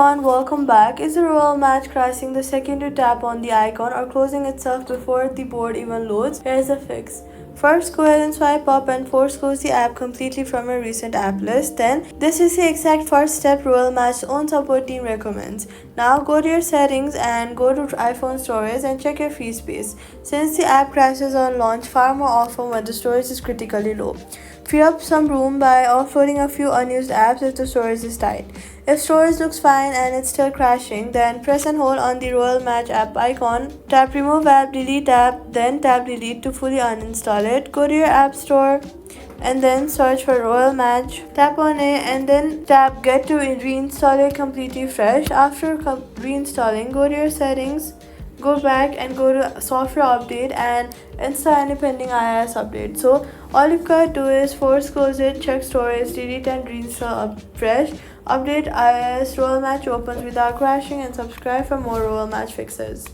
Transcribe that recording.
everyone, welcome back. Is the royal match crashing the second you tap on the icon or closing itself before the board even loads? Here's the fix. First, go ahead and swipe up and force close the app completely from your recent app list. Then, this is the exact first step Royal Match's own support team recommends. Now, go to your settings and go to iPhone storage and check your free space. Since the app crashes on launch far more often when the storage is critically low, free up some room by offloading a few unused apps if the storage is tight. If storage looks fine and it's still crashing, then press and hold on the Royal Match app icon, tap remove app, delete app, then tap delete to fully uninstall it. Go to your app store and then search for Royal Match, tap on it and then tap get to reinstall it completely fresh. After reinstalling, go to your settings, go back and go to software update and install any pending iOS update. So all you've got to do is force close it, check storage, delete and reinstall fresh, update iOS, Royal Match opens without crashing, and subscribe for more Royal Match fixes.